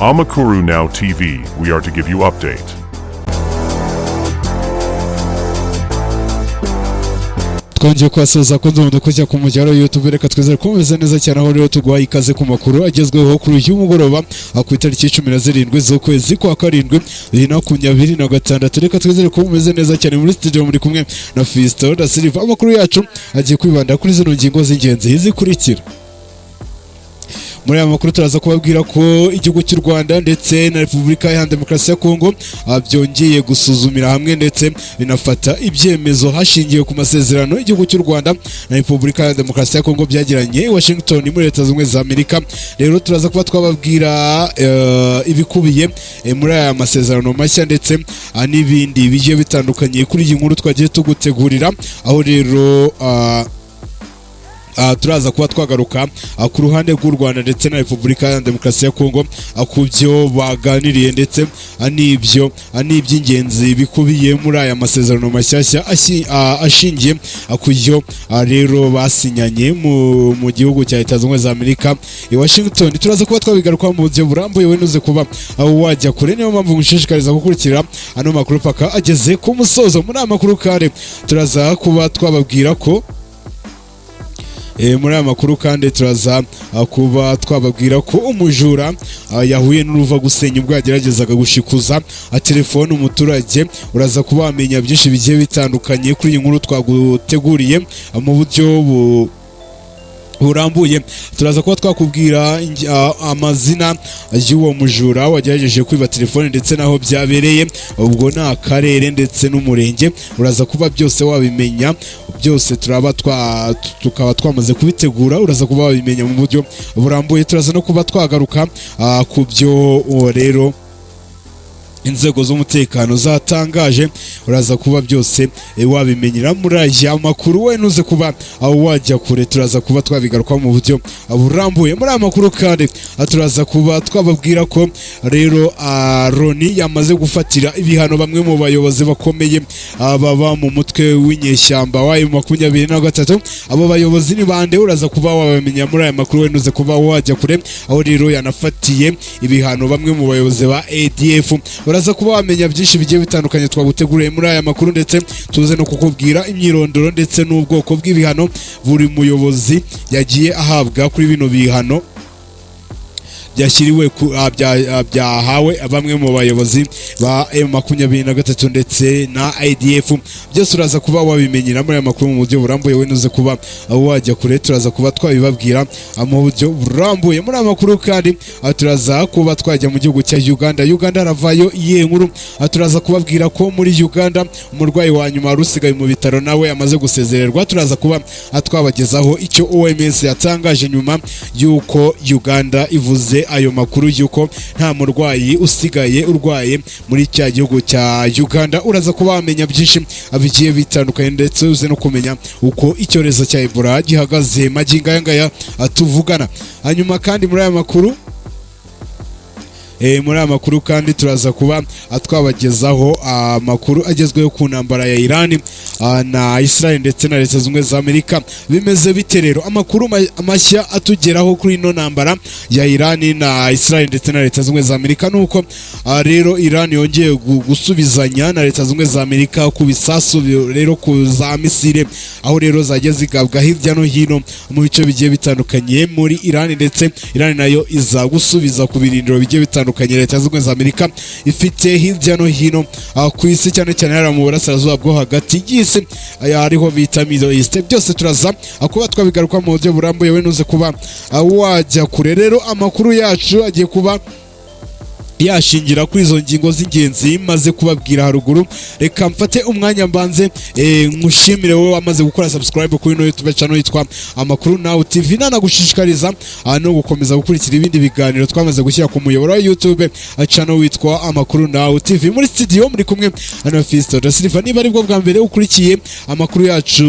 Amakuru Now TV, we are to give you update. Twongeye kwasoza ko ndondo kujya ku mujyaro YouTube reka twizere ko meze neza cyane aho rero tugwaye ikaze ku makuru agezweho kuri uyu mugoroba ku itariki 17 z'ukwezi kwa karindwi 2026 reka twizere ko meze neza cyane muri studio muri kumwe na Fisto da Silva. Amakuru yacu agiye kwibanda kuri zino ngingo z'ingenzi zikurikira. Muri aya makuru turaza kubabwira ko igihugu cy'u Rwanda ndetse na Repubulika ya Demokarasi ya Kongo byongeye gusuzumira hamwe ndetse binafata ibyemezo hashingiwe ku masezerano igihugu cy'u Rwanda na Repubulika ya Demokarasi ya Kongo byagiranye i Washington muri Leta Zunze za Amerika. Rero turaza kuba twababwira ibikubiye muri aya masezerano mashya ndetse n'ibindi bigiye bitandukanye kuri iyi nkuru twagiye tugutegurira, aho rero turaza kuba twagaruka ku ruhande rw'u Rwanda ndetse na Repubulika ya Demokarasi ya Kongo ku byo baganiriye ndetse n'iby'ingenzi bikubiye muri aya masezerano mashyashya ashingiye ku yo rero basinyanye mu gihugu cya Leta Zunze za Amerika i Washington. Turaza kuba twabigaruka mu buryo burambuye, wenuze kuba wajya kure, niyo mpamvu ngushishikariza gukurikira ano makuru paka ageze ku musozo. Muri aya makuru kare turaza kuba twababwira ko muri aya makuru kandi turaza kuba twababwira ko umujura yahuye n'uruva gusenya ubwo yageragezaga gushikuza telefone umuturage. Uraza kuba wamenya byinshi bigiye bitandukanye kuri iyi nkuru twaguteguriye mu buryo burambuye. Turaza kuba twakubwira amazina y'uwo mujura wagerageje kwiba telefone ndetse naho byabereye, ubwo ni akarere ndetse n'umurenge. Uraza kuba byose wabimenya, byose tukaba twamaze kubitegura, uraza kuba wabimenya mu buryo burambuye. Turaza no kuba twagaruka ku byo rero inzego z'umutekano zatangaje, uraza kuba byose wabimenyera muri aya makuru, wenuze kuba wajya kure. Turaza kuba twabigaruka mu buryo burambuye. Muri aya makuru kandi turaza kuba twababwira ko rero Loni yamaze gufatira ibihano bamwe mu bayobozi bakomeye baba mu mutwe w'inyeshyamba wa M23. Abo bayobozi ni bande? Uraza kuba wabamenya muri aya makuru, wenuze kuba wajya kure, aho rero yanafatiye ibihano bamwe mu bayobozi ba ADF. Uraza kuba wamenya byinshi bigiye bitandukanye twaguteguriye muri aya makuru, ndetse tuze no kukubwira imyirondoro ndetse n'ubwoko bw'ibihano buri muyobozi yagiye ahabwa kuri bino bihano byashyiriwe byahawe bamwe mu bayobozi ba M23 ndetse na ADF. Byose uraza kuba wabimenyera muri aya makuru mu buryo burambuye, wenuze kuba wajya kure. Turaza kuba twabibabwira mu buryo burambuye. Muri aya makuru kandi turaza kuba twajya mu gihugu cya Uganda haravayo iyihe nkuru. Turaza kubabwira ko muri Uganda umurwayi wa nyuma rusigaye mu bitaro nawe amaze gusezererwa. Turaza kuba twabagezaho icyo OMS yatangaje nyuma y'uko Uganda ivuze ayo makuru y'uko nta murwayi usigaye urwaye muri cya gihugu cya Uganda. Uraza kuba wamenya byinshi bigiye bitandukanye, ndetse uze no kumenya uko icyorezo cya Ebola gihagaze magingo aya ngaya tuvugana. Hanyuma kandi muri aya makuru kandi turaza kuba twabagezaho amakuru agezweho ku ntambara ya Iran na Israel ndetse na Leta Zunze za Amerika. Bimeze bite rero? Amakuru mashya atugeraho kuri ino ntambara ya Iran na Israel ndetse na Leta Zunze za Amerika nuko rero Iran yongeye gusubizanya na Leta Zunze za Amerika ku bisasu rero ku za misile, aho rero zagiye zigabwa hirya no hino mu bice bigiye bitandukanye muri Iran, ndetse Iran nayo iza gusubiza ku birindiro bigiye bitandukanye Leta Zunze za Amerika ifite hirya no hino ku isi, cyane cyane hari mu burasirazuba bwo hagati y'isi ariho bita Middle East. Byose turaza kuba twabigaruka mu buryo burambuye, wenuze kuba wajya kure. Rero amakuru yacu agiye kuba yashingira kuri izo ngingo z'ingenzi maze kubabwira haruguru. Reka mfate umwanya mbanze nkushimire wowe wamaze gukora subscribe kuri YouTube channel yitwa Amakuru Now TV, nanagushishikariza no gukomeza gukurikira ibindi biganiro twamaze gushyira ku muyoboro wa YouTube channel witwa Amakuru Now TV. Muri studio muri kumwe na Fisto da Silva. Niba ari bwo bwa mbere ukurikiye amakuru yacu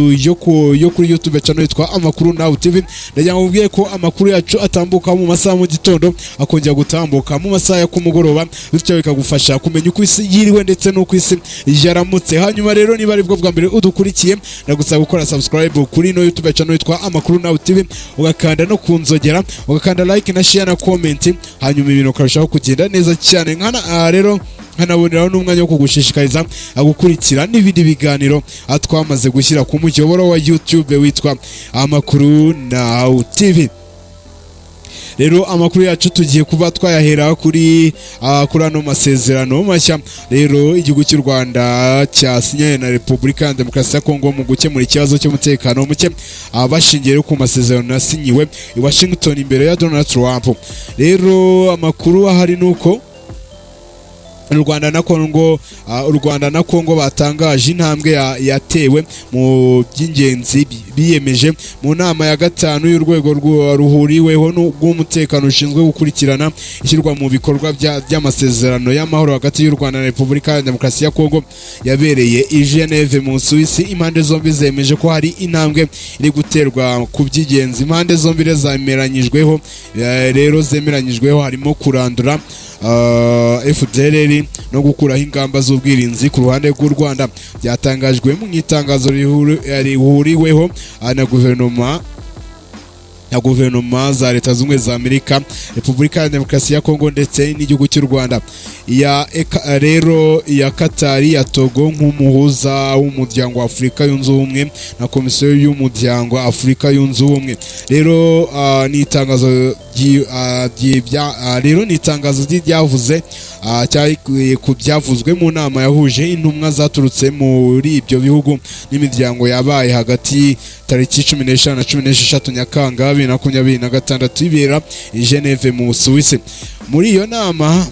yo kuri YouTube channel yitwa Amakuru Now TV, ndagira ngo ubwiye ko amakuru yacu atambuka mu masaha mu gitondo, akongera gutambuka mu masaha ya kagoroba, bityo bikagufasha kumenya uko isi yiriwe ndetse n'uko isi yaramutse. Hanyuma rero niba ari bwo bwa mbere udukurikiye, ndagusaba gukora subscribe kuri no YouTube channel yitwa Amakuru Now TV, ugakanda no kunzogera, ugakanda like na share na comment, hanyuma ibintu ukarushaho kugenda neza cyane. Rero hanaboneraho n'umwanya wo kugushishikariza gukurikira n'ibindi biganiro twamaze gushyira ku muyoboro wa YouTube witwa Amakuru Now TV. Rero amakuru yacu tugiye kuba twayahera kuri ano masezerano mashya rero igihugu cy'u Rwanda cyasinyanye na Repubulika ya Demokarasi ya Kongo mu gukemura ikibazo cy'umutekano muke bashingiye ku masezerano yasinyiwe i Washington imbere ya Donald Trump. Rero amakuru ahari nuko u Rwanda na Kongo batangaje intambwe yatewe mu by'ingenzi biyemeje mu nama ya gatanu y'urwego ruhuriweho rw'umutekano ushinzwe gukurikirana ishyirwa mu bikorwa by'amasezerano y'amahoro hagati y'u Rwanda na Repubulika ya Demokarasi ya Kongo yabereye i Geneve mu Suisse. Impande zombi zemeje ko hari intambwe iri guterwa ku by'ingenzi impande zombi zemeranyijweho. Rero zemeranyijweho harimo kurandura FDLR no gukuraho ingamba z'ubwirinzi ku ruhande rw'u Rwanda. Byatangajwe mu itangazo rihuriweho na guverinoma za Leta Zunze za Amerika, Repubulika ya Demokarasi ya Kongo ndetse n'igihugu cy'u Rwanda. Rero ya Qatar ya Togo nk'umuhuza w'umuryango wa Afurika yunze ubumwe na Komisiyo y'umuryango Afurika yunze ubumwe. Rero ni itangazo ryavuze ku byavuzwe mu nama yahuje intumwa zaturutse muri ibyo bihugu n'imiryango yabaye hagati tariki 15 na 16 Nyakanga 2026 ibera i Geneve mu Suisse. Muri iyo nama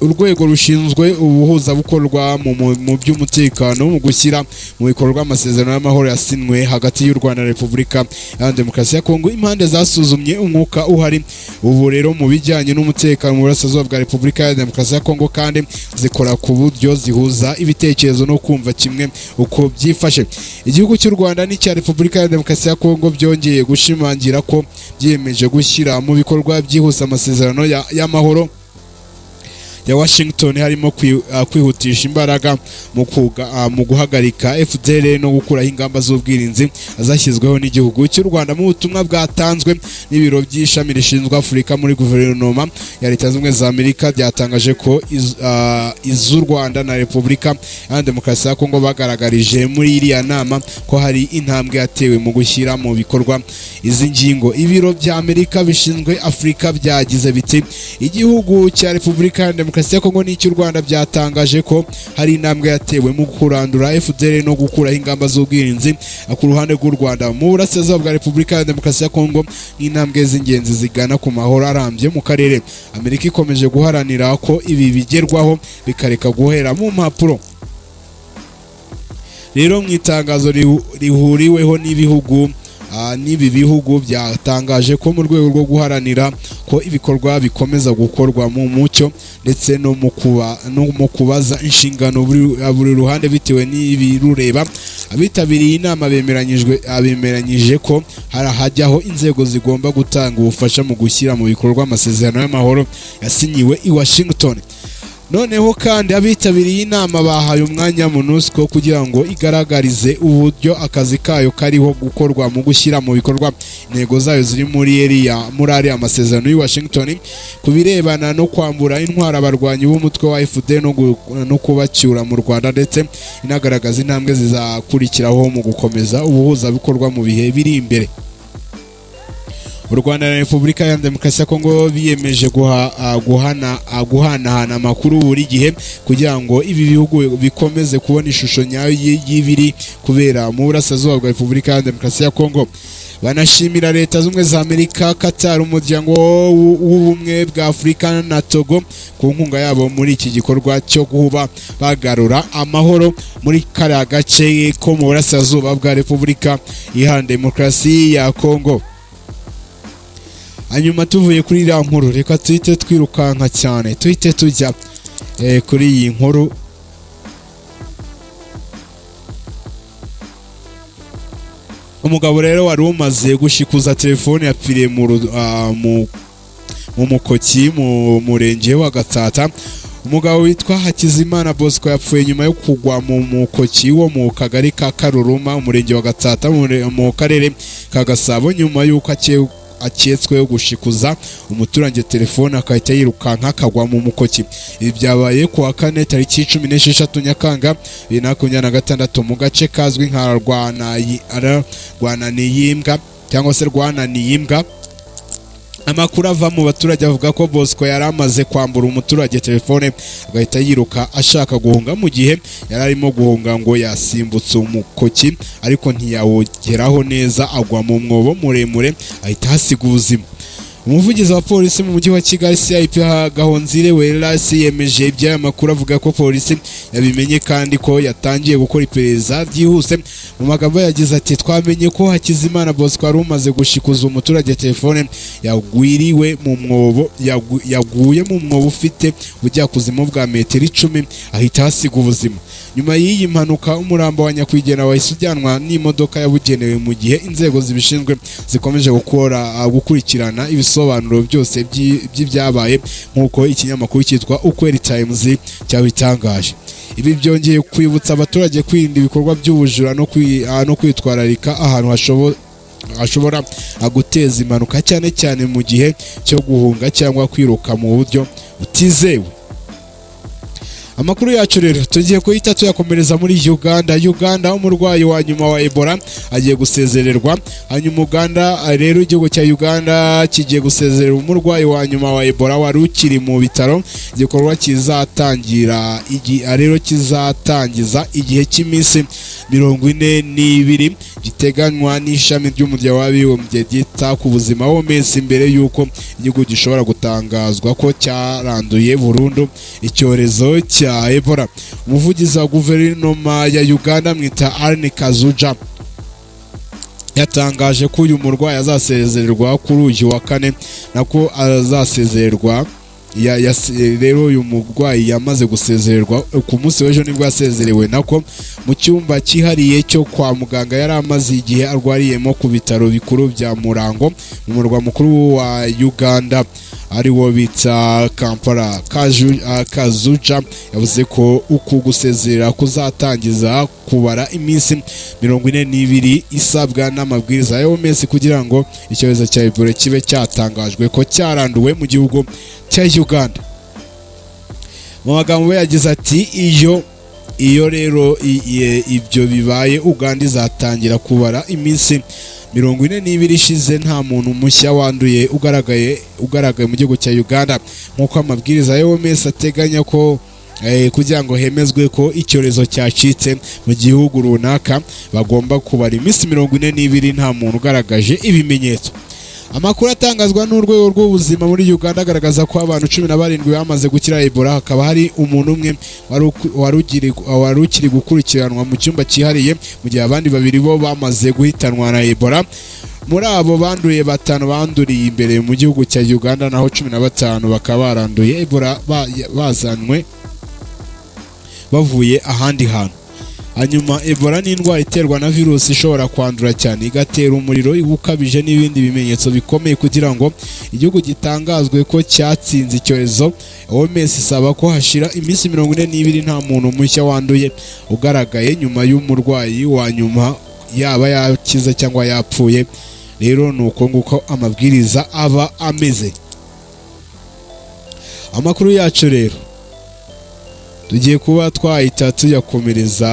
urwego rushinzwe ubuhuzabukorwa mu by'umutekano mu gushyira mu bikorwa amasezerano y'amahoro yasinwe hagati y'u Rwanda na Repubulika ya Demokarasi ya Kongo. Impande zasuzumye umwuka uhari ubu rero mu bijyanye n'umutekano mu burasirazuba bwa Repubulika ya Demokarasi ya Kongo, kandi zikora ku buryo zihuza ibitekerezo no kumva kimwe uko byifashe. Igihugu cy'u Rwanda n'icya Repubulika ya Demokarasi ya Kongo byongeye gushimangira ko byiyemeje gushyira mu bikorwa byihuse amasezerano y'amahoro ya Washington, harimo kwihutisha imbaraga mu guhagarika FDLR no gukuraho ingamba z'ubwirinzi zashyizweho n'igihugu cy'u Rwanda. Mu butumwa bwatanzwe n'ibiro by'ishami rishinzwe Afurika muri guverinoma ya Leta Zunze za Amerika, byatangaje ko iz'u Rwanda na Repubulika ya Demokarasi ya Kongo bagaragarije muri iriya nama ko hari intambwe yatewe mu gushyira mu bikorwa izi ngingo. Ibiro bya Amerika bishinzwe Afurika byagize biti igihugu cya Repubulika ya Demokarasi ya Kongo n'icy'u Rwanda byatangaje ko hari intambwe yatewe mu kurandura FDLR no gukuraho ingamba z'ubwirinzi ku ruhande rw'u Rwanda mu burasirazuba bwa Repubulika ya Demokarasi ya Kongo nk'intambwe z'ingenzi zigana ku mahoro arambye mu karere. Amerika ikomeje guharanira ko ibi bigerwaho bikareka guhera mu mpapuro. Rero mu itangazo rihuriweho n'ibi bihugu byatangaje ko mu rwego rwo guharanira ko ibikorwa bikomeza gukorwa mu mucyo ndetse no mu kubaza inshingano buri ruhande bitewe n'ibirureba, abitabiriye inama bemeranyije ko hajyaho inzego zigomba gutanga ubufasha mu gushyira mu bikorwa amasezerano y'amahoro yasinyiwe i Washington. Noneho kandi abitabiriye inama bahaye umwanya MONUSCO kugira ngo igaragarize uburyo akazi kayo kariho gukorwa mu gushyira mu bikorwa intego zayo ziri muri ariya amasezerano y'i Washington ku birebana no kwambura intwara abarwanyi b'umutwe wa FDL no kubacyura mu Rwanda, ndetse inagaragaza intambwe zizakurikiraho mu gukomeza ubuhuzabikorwa mu bihe biri imbere. U Rwanda na Repubulika ya Demokarasi ya Kongo biyemeje guhanahana amakuru buri gihe kugira ngo ibi bihugu bikomeze kubona ishusho nyayo y'ibiri kubera mu burasirazuba bwa Repubulika ya Demokarasi ya Kongo. Banashimira Leta Zunze za Amerika, Qatar, umuryango w'ubumwe bwa Afurika na Togo ku nkunga yabo muri iki gikorwa cyo kuba bagarura amahoro muri kariya gace ko mu burasirazuba bwa Repubulika ya Demokarasi ya Kongo. Hanyuma tuvuye kuri iriya nkuru, reka tuhite twirukanka cyane tuhite tujya kuri iyi nkuru. Umugabo rero wari umaze gushikuza telefone yapfiriye mu Mukoki mu murenge wa Gatsata. Umugabo witwa Hakizimana Bosco yapfuye nyuma yo kugwa mu Mukoki wo mu kagari ka Karuruma umurenge wa Gatsata mu karere ka Gasabo nyuma y'uko aketsweho gushikuza umuturage telefone akahita yirukanka akagwa mu Mukoki. Ibi byabaye ku wa kane tariki 16 Nyakanga 2026 mu gace kazwi nka Rwananiyimbwa cyangwa se Rwananiyimbwa. Amakuru ava mu baturage avuga ko Bosco yari amaze kwambura umuturage telefone agahita yiruka ashaka guhunga mu gihe yari arimo guhunga ngo yasimbutse Umukoki ariko ntiyawugeraho neza agwa mu mwobo muremure ahita hasiga ubuzima. Umuvugizi wa polisi mu mujyi wa Kigali CIP Gahonzire Welas yemeje iby'aya makuru avuga ko polisi yabimenye kandi ko yatangiye gukora iperereza ryihuse. Mu magambo yagize ati twamenye ko Hakizimana Bosco ari umaze gushikuza umuturage telefone yagwiriwe mu mwobo yaguye mu mwobo ufite ubujyakuzimu bwa metero 10 ahita hasiga ubuzima. Nyuma y'iyi mpanuka umurambo wa nyakwigendera wahise ujyanwa n'imodoka yabugenewe mu gihe inzego zibishinzwe zikomeje gukurikirana ibisobanuro byose by'ibyabaye nk'uko ikinyamakuru cyitwa Ukweli Times cyabitangaje. Ibi byongeye kwibutsa abaturage kwirinda ibikorwa by'ubujura no kwitwararika ahantu hashobora guteza impanuka cyane cyane mu gihe cyo guhunga cyangwa kwiruka mu buryo butizewe. Amakuru yacu rero tugiye kuhita tuyakomereza muri Uganda. Umurwayi wa nyuma wa Ebola agiye gusezererwa. Hanyuma Uganda rero igihugu cya Uganda kigiye gusezerera umurwayi wa nyuma wa Ebola wari ukiri mu bitaro. Igikorwa kizatangiza igihe cy'iminsi 42 giteganywa n'ishami ry'umuryango w'abibumbye ryita ku buzima w'OMS mbere y'uko igihugu gishobora gutangazwa ko cyaranduye burundu icyorezo cya Ebola. Umuvugizi wa guverinoma ya Uganda mwita Arne Kazuja yatangaje ko uyu murwayi azasezererwa kuri uyu wa kane nako azasezererwa rero uyu murwayi yamaze gusezererwa ku munsi w'ejo nibwo yasezerewe nako mu cyumba cyihariye cyo kwa muganga yari amaze igihe arwariyemo ku bitaro bikuru bya Murango mu murwa mukuru wa Uganda ariwo bita Kampala. Kazuja yavuze ko uku gusezerera kuzatangiza kubara iminsi 42 isabwa n'amabwiriza ya OMS kugira ngo icyorezo cya Ebola kibe cyatangajwe ko cyaranduwe mu gihugu cya Uganda. Mu magambo yagize ati iyo rero ibyo bibaye Uganda izatangira kubara iminsi 42 ishize nta muntu mushya wanduye ugaragaye mu gihugu cya Uganda nk'uko amabwiriza ya OMS ateganya ko kugira ngo hemezwe ko icyorezo cyacitse mu gihugu runaka bagomba kubara iminsi 42 nta muntu ugaragaje ibimenyetso. Amakuru atangazwa n'urwego rw'ubuzima muri Uganda agaragaza ko abantu 17 bamaze gukira Ebola, hakaba hari umuntu umwe wari ukiri gukurikiranwa mu cyumba cyihariye mu gihe abandi babiri bo bamaze guhitanwa na Ebola. Muri abo banduye 5 banduriye imbere mu gihugu cya Uganda naho 15 bakaba baranduye Ebola bazanwe bavuye ahandi hantu. Hanyuma Ebola ni indwara iterwa na virusi ishobora kwandura cyane igatera umuriro ukabije n'ibindi bimenyetso bikomeye. Kugira ngo igihugu gitangazwe ko cyatsinze icyorezo, OMS isaba ko hashira iminsi 42 nta muntu mushya wanduye ugaragaye nyuma y'umurwayi wa nyuma yaba yakize cyangwa yapfuye. Rero nuko nguko amabwiriza aba ameze. Amakuru yacu rero tugiye kuba twahita tuyakomereza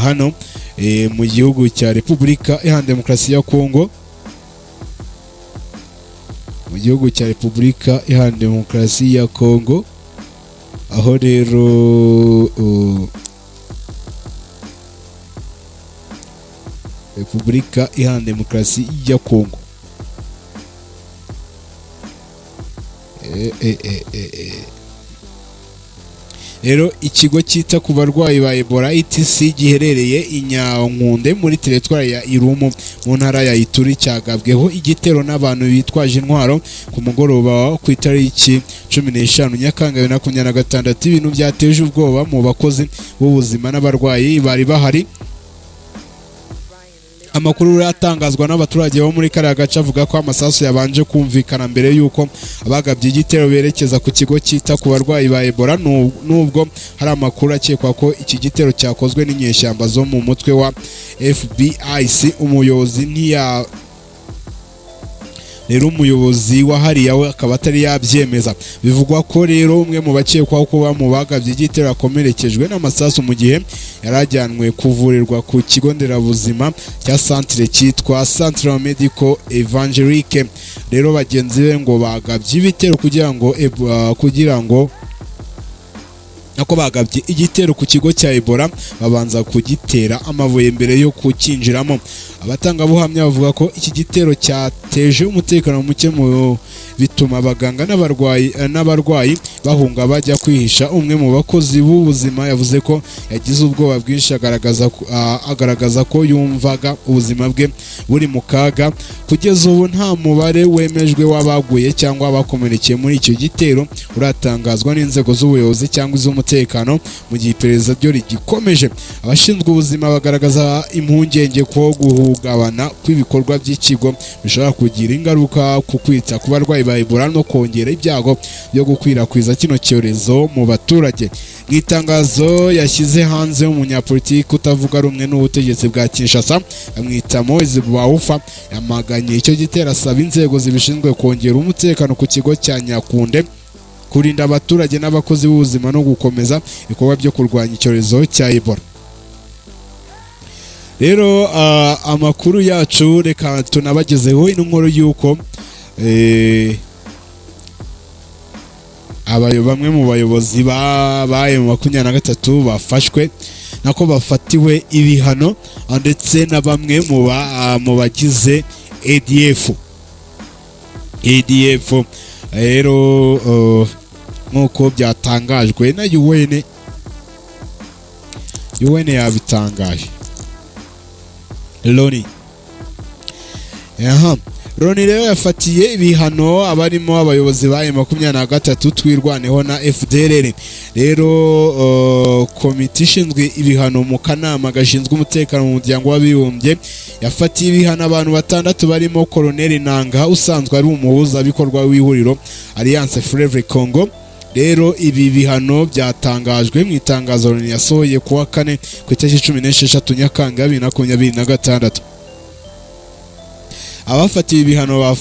hano mu gihugu cya Repubulika Iharanira Demokarasi ya Kongo. Mu gihugu cya Repubulika Iharanira Demokarasi ya Kongo aho rero Repubulika Iharanira Demokarasi ya Kongo rero ikigo cyita ku barwayi ba Ebola ETC giherereye i Nyankunde muri teritwari ya Irumu mu ntara ya Ituri cyagabweho igitero n'abantu bitwaje intwaro ku mugoroba ku itariki 15 Nyakanga 2026. Ibintu byateje ubwoba mu bakozi b'ubuzima n'abarwayi bari bahari. Amakuru yatangazwa n'abaturage bo muri kariya gace avuga ko amasasu yabanje kumvikana mbere y'uko abagabye igitero berekeza ku kigo cyita ku barwayi ba Ebola, nubwo hari amakuru akekwa ko iki gitero cyakozwe n'inyeshyamba zo mu mutwe wa FBIC. Umuyobozi wa hariya we akaba atari yabyemeza. Bivugwa ko rero umwe mu bakekwaho kuba mu bagabye igitero akomerekejwe n'amasasu mu gihe yarajyanwe kuvurirwa ku kigo nderabuzima cya centre cyitwa Centre Medical Evangelique. Rero bagenzi be ngo bagabye ibitero bagabye igitero ku kigo cya Ebola babanza kugitera amabuye mbere yo kukinjiramo. Abatangabuhamya bavuga ko iki gitero cyateje umutekano muke mu bituma abaganga n'abarwayi bahunga bajya kwihisha. Umwe mu bakozi b'ubuzima yavuze ko yagize ubwoba bwinshi, agaragaza ko yumvaga ubuzima bwe buri mu kaga. Kugeza ubu nta mubare wemejwe w'abaguye cyangwa abakomerekeye muri icyo gitero uratangazwa n'inzego z'ubuyobozi cyangwa iz'umutekano, mu gihe iperereza ryo rigikomeje. Abashinzwe ubuzima bagaragaza impungenge ko guhungabana kw'ibikorwa by'ikigo bishobora kugira ingaruka ku kwita ku barwayi ba Ebola no kongera ibyago byo gukwirakwiza kino cyorezo mu baturage. Mu itangazo yashyize hanze umunyapolitiki utavuga rumwe n'ubutegetsi bwa Kinshasa amwita Moise Bawufa yamaganye icyo gitero, asaba inzego zibishinzwe kongera umutekano ku kigo cya Nyakunde, kurinda abaturage n'abakozi b'ubuzima no gukomeza ibikorwa byo kurwanya icyorezo cya Ebola. Rero amakuru yacu reka tunabagezeho inkuru y'uko bamwe mu bayobozi ba M23 bafashwe nako bafatiwe ibihano, ndetse na bamwe mu bagize ADF. Rero nk'uko byatangajwe na UN yabitangaje. Loni rero yafatiye ibihano abarimo abayobozi ba M23 twirwaneho na FDLR. Rero komite ishinzwe ibihano mu kanama gashinzwe umutekano mu muryango w'abibumbye yafatiye ibihano abantu 6 barimo Colonel Nanga usanzwe ari umuhuza bikorwa w'ihuriro Alliance Fleuve Congo. Rero ibi bihano byatangajwe mu itangazo Loni yasohoye kuwa 4 ku itariki 16 Nyakanga 2026. Abafatiwe ibihano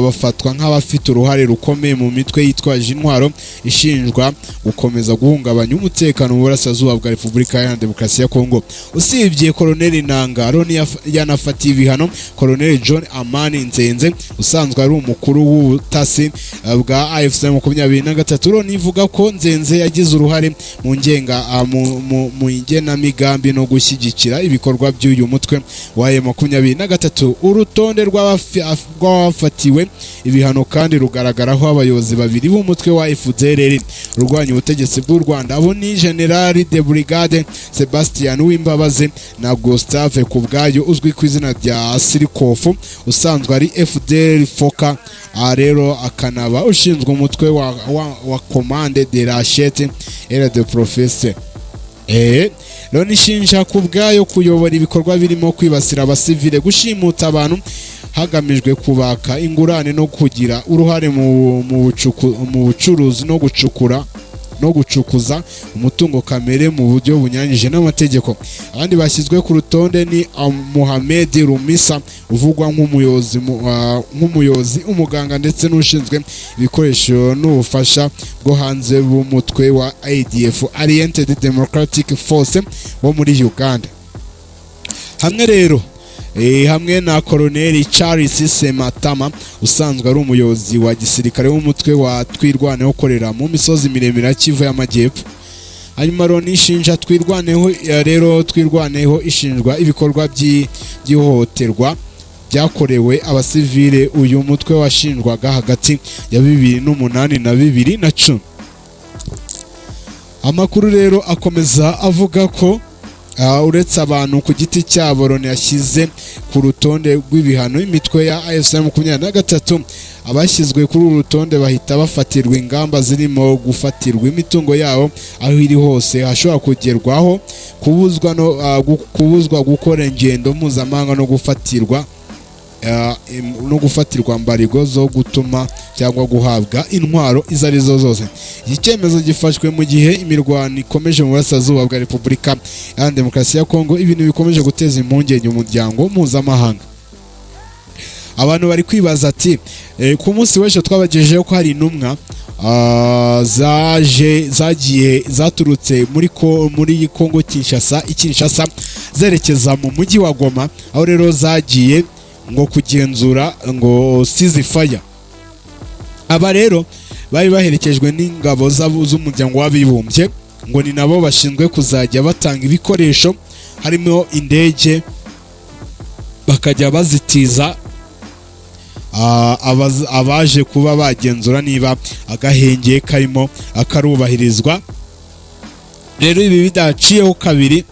bafatwa nk'abafite uruhare rukomeye mu mitwe yitwaje intwaro ishinjwa gukomeza guhungabanya umutekano mu burasirazuba bwa Repubulika Iharanira Demokarasi ya Kongo. Usibye Colonel Nanga, Loni yanafatiye ibihano Colonel John Amani Nzenze usanzwe ari umukuru w'ubutasi bwa AFC 23. Loni ivuga ko Nzenze yagize uruhare mu igenamigambi no gushyigikira ibikorwa by'uyu mutwe wa M23. Urutonde rw'abafatiwe ibihano kandi rugaragaraho abayobozi babiri b'umutwe wa FDLR urwanya ubutegetsi bw'u Rwanda. Abo ni General de Brigade Sebastian Uwimbabazi na Gustave Kubwayo uzwi ku izina rya Sirikofu usanzwe ari FDLR Foka. Rero akanaba ushinzwe umutwe wa Commande de la Chete et de Professeur. Loni ishinja Kubwayo kuyobora ibikorwa birimo kwibasira abasivile, gushimuta abantu hagamijwe kubaka ingurane no kugira uruhare mu bucuruzi no gucukuza umutungo kamere mu buryo bunyanyije n'amategeko. Abandi bashyizwe ku rutonde ni Mohamed Rumisa uvugwa nk'umuyobozi, umuganga ndetse n'ushinzwe ibikoresho n'ubufasha bwo hanze b'umutwe wa ADF Allied Democratic Force wo muri Uganda. Hamwe na Colonel Charles Sematama usanzwe ari umuyobozi wa gisirikare w'umutwe wa twirwaneho ukorera mu misozi miremire ya Kivu y'Amajyepfo. Hanyuma Loni ishinja twirwaneho ishinjwa ibikorwa by'ihohoterwa byakorewe abasivile. Uyu mutwe washinjwaga hagati ya 2008 na 2010. Amakuru rero akomeza avuga ko uretse abantu ku giti cyabo Loni yashyize ku rutonde rw'ibihano imitwe ya AFC 23. Abashyizwe kuri uru rutonde bahita bafatirwa ingamba zirimo gufatirwa imitungo yabo aho iri hose hashobora kugerwaho kubuzwa gukora ingendo mpuzamahanga no gufatirwa mbarigo zo gutuma cyangwa guhabwa intwaro izo ari zo zose. Iki cyemezo gifashwe mu gihe imirwano ikomeje mu burasirazuba bwa Repubulika ya Demokarasi ya Kongo, ibintu bikomeje guteza impungenge umuryango mpuzamahanga. Abantu bari kwibaza ati ku munsi w'ejo twabagejejeho ko hari intumwa zaturutse muri Kongo Kinshasa zerekeza mu mujyi wa Goma, aho rero zagiye ngo kugenzura ngo ceasefire. Aba rero bari baherekejwe n'ingabo z'umuryango w'abibumbye, ngo ni nabo bashinzwe kuzajya batanga ibikoresho harimo indege, bakajya bazitiza abaje kuba bagenzura niba agahenge karimo akarubahirizwa. Rero ibi bidaciyeho kabiri,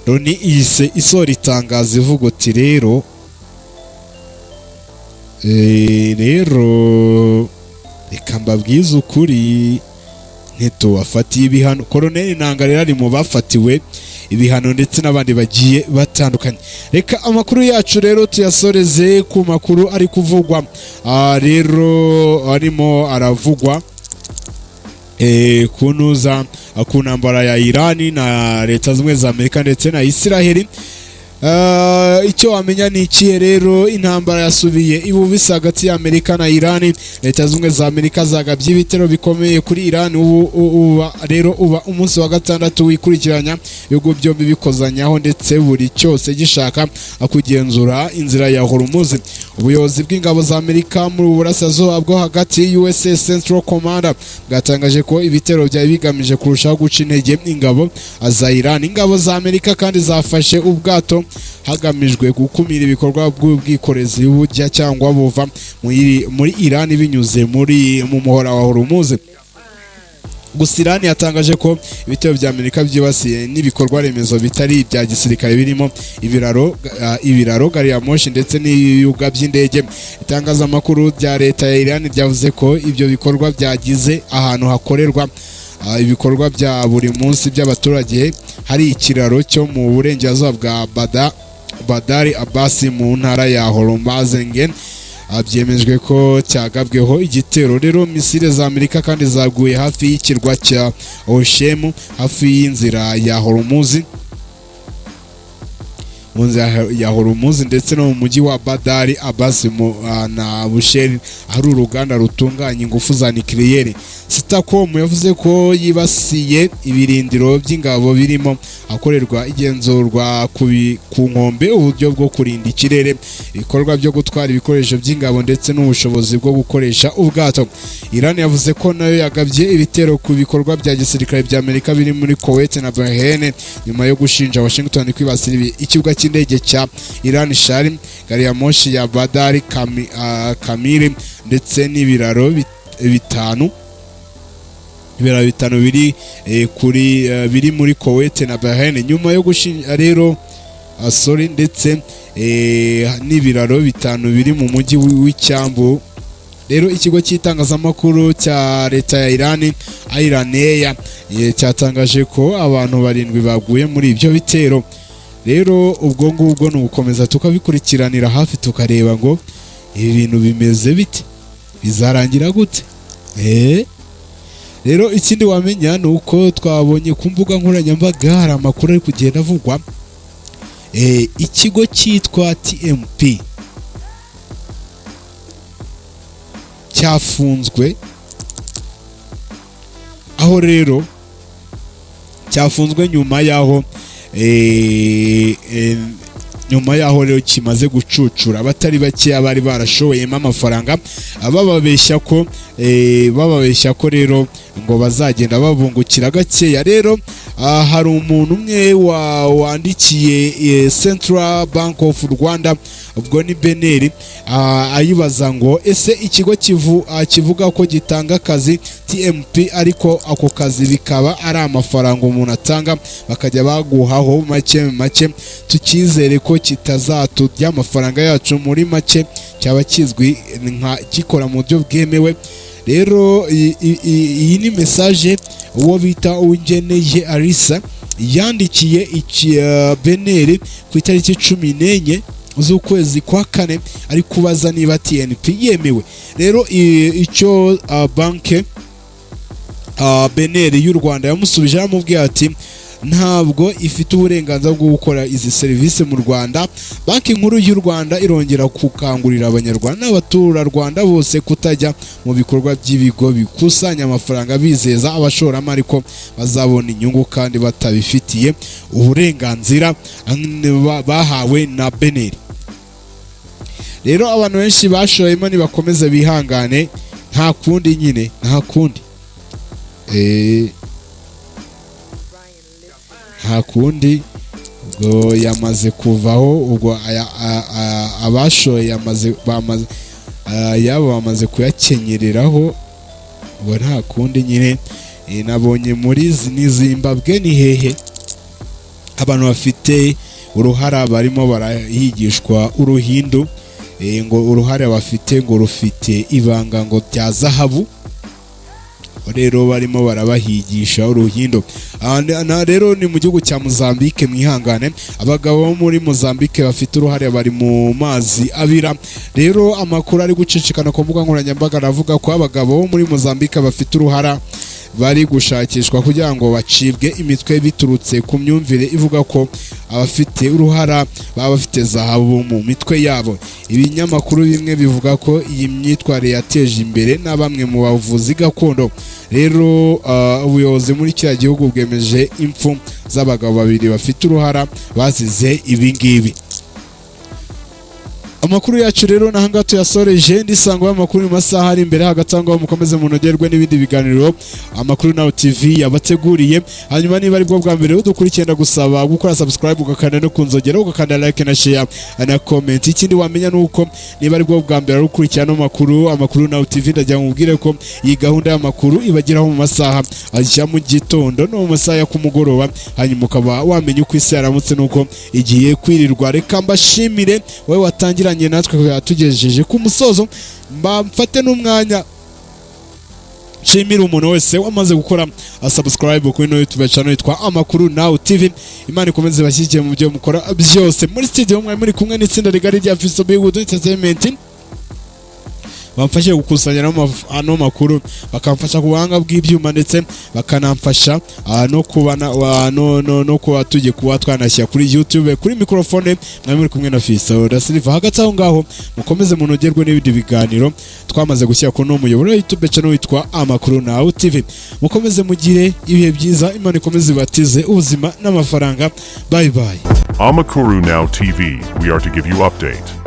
Loni ihise isohora itangazo ivuga ati rero reka mbabwize ukuri, ntitubafatiye ibihano. Koloneli Nangarera ari mu bafatiwe ibihano ndetse n'abandi bagiye batandukanye. Reka amakuru yacu rero tuyasoreze ku makuru ari kuvugwa rero arimo aravugwa ku ntambara ya Irani na Leta Zunze za Amerika ndetse na Israel. Icyo wamenya ni ikihe rero? Intambara yasubiye ibubisa hagati ya Amerika na Irani. Leta Zunze za Amerika zagabye ibitero bikomeye kuri Irani. Uba umunsi wa gatandatu wikurikiranya, ibihugu byombi bikozanyaho ndetse buri cyose gishaka kugenzura inzira ya Hormuz. Ubuyobozi bw'ingabo za Amerika mu burasirazuba bwo hagati, USA Central Command, bwatangaje ko ibitero byari bigamije kurushaho guca intege ingabo za Irani. Ingabo za Amerika kandi zafashe ubwato hagamijwe gukumira ibikorwa by'ubwikorezi bujya cyangwa buva muri Irani binyuze mu muhora wa Hormuz. Gusa Irani yatangaje ko ibitero bya Amerika byibasiye n'ibikorwa remezo bitari ibya gisirikare birimo ibiraro, gari ya moshi ndetse n'ibibuga by'indege. Itangazamakuru rya leta ya Irani ryavuze ko ibyo bikorwa byagize ahantu hakorerwa ibikorwa bya buri munsi by'abaturage. Hari ikiraro cyo mu burengerazuba bwa Badari Abbas mu ntara ya Hormozgen byemejwe ko cyagabweho igitero. Rero misile za Amerika kandi zaguye hafi y'ikirwa cya Oshemu hafi y'inzira ya Hormuz, ya Hormuz ndetse no mu mujyi wa Badari Abbas na Bushehr hari uruganda rutunganya ingufu za nucleaire. Stacom yavuze ko yibasiye ibirindiro by'ingabo birimo akorerwa igenzurwa ku nkombe, uburyo bwo kurinda ikirere, ibikorwa byo gutwara ibikoresho by'ingabo ndetse n'ubushobozi bwo gukoresha ubwato. Iran yavuze ko nayo yagabye ibitero ku bikorwa bya gisirikare bya Amerika biri muri Kuwait na Bahrain nyuma yo gushinja Washington kwibasira ikibuga cy'indege cya Iran Sharm, gari ya moshi ya Badari Kamil ndetse n'ibiraro bitanu biri muri Kuwait na Bahrain. Nyuma yo gushinja rero ndetse n'ibiraro bitanu biri mu mujyi w'icyambu. Rero ikigo cy'itangazamakuru cya leta ya Iran Iran cyatangaje ko abantu 7 baguye muri ibyo bitero. Rero ubwo ngubwo ni ugukomeza tukabikurikiranira hafi tukareba ngo ibi bintu bimeze bite, bizarangira gute. Rero ikindi wamenya ni uko twabonye ku mbuga nkoranyambaga hari amakuru ari kugenda avugwa. Ikigo cyitwa TMP cyafunzwe, aho rero cyafunzwe nyuma yaho rero kimaze gucucura abatari bake abari barashoyemo amafaranga, bababeshya ko rero ngo bazagenda babungukira gakeya. Rero hari umuntu umwe wandikiye Central Bank of Rwanda, ubwo ni Beneri, ayibaza ngo ese ikigo kivuga ko gitanga akazi TMP, ariko ako kazi bikaba ari amafaranga umuntu atanga bakajya baguhaho make, tukizere ko kitazatujya amafaranga yacu muri make, cyaba kizwi nka gikora mu buryo bwemewe. Rero iyi ni message uwo bita Uwingeneye Arisa yandikiye Beneri ku itariki 14 z'ukwezi kwa kane ari kubaza niba TNP yemewe. Rero icyo banke Beneri y'u Rwanda yamusubije aramubwiye ati ntabwo ifite uburenganzira bwo gukora izi serivisi mu Rwanda. Banki nkuru y'u Rwanda irongera gukangurira abanyarwanda n'abaturarwanda bose kutajya mu bikorwa by'ibigo bikusanya amafaranga bizeza abashoramari ko bazabona inyungu kandi batabifitiye uburenganzira bahawe na Beneri. Rero abantu benshi bashoyemo nibakomeze bihangane, nta kundi nyine, nta kundi nta kundi ubwo yamaze kuvaho. Ubwo abashoye bamaze kuyakenyereraho, ubwo nta kundi nyine. Nabonye muri Zimbabwe ni hehe abantu bafite uruhara barimo barahigishwa uruhindu, ngo uruhare bafite ngo rufite ibanga ngo bya zahabu. Rero barimo barabahigisha uruhindo. Rero ni mu gihugu cya Mozambique, mwihangane. Abagabo bo muri Mozambique bafite uruhare bari mu mazi abira. Rero amakuru ari gucicikana ku mbuga nkoranyambaga aravuga ko abagabo bo muri Mozambique bafite uruhara bari gushakishwa kugira ngo bacibwe imitwe biturutse ku myumvire ivuga ko abafite uruhara baba bafite zahabu mu mitwe yabo. Ibinyamakuru bimwe bivuga ko iyi myitwarire yateje imbere na bamwe mu bavuzi gakondo. Rero ubuyobozi muri kiriya gihugu bwemeje impfu z'abagabo babiri bafite uruhara bazize ibingibi. Amakuru yacu rero nahanga tuyasoreje. Ndisango y'amakuru mu masaha ari imbere, hagati aho mukomeze munogerwe n'ibindi biganiro Amakuru Now TV yabateguriye. Hanyuma niba ari bwo bwa mbere udukurikirana, gusaba gukora subscribe, ugakanda no kunzogera, ugakanda like na share na comment. Ikindi wamenya nuko niba ari bwo bwa mbere ukurikirana Amakuru Now TV, ndajya mubwire ko iyi gahunda y'amakuru ibagiraho mu masaha ajya mu gitondo no mu masaha ya kumugoroba, hanyuma ukaba wamenya uko isi yaramutse nuko igiye kwirirwa. Reka mbashimire wowe watangira natwe yatugejeje ku musozo. Mfate n'umwanya nshimira umuntu wese wamaze gukora subscribe kuri YouTube channel yitwa Amakuru Now TV. Imana ikomeze bashyigikiye mu byo mukora byose. Muri studio mwari muri kumwe n'itsinda rigari rya Fisobe Good Entertainment, bamfashe gukusanya ano makuru, bakamfasha ku buhanga bw'ibyuma, ndetse bakanamfasha no kubana no kuba tujye kuba twanashyira kuri YouTube. Kuri microphone mwari muri kumwe na Fiso da Silva. Hagati aho ngaho mukomeze munogerwe n'ibindi biganiro twamaze gushyira kuri no muyoboro wa YouTube channel witwa Amakuru Now TV. Mukomeze mugire ibihe byiza, Imana ikomeze ibatize ubuzima n'amafaranga. Bye bye. Amakuru Now TV, we are to give you update.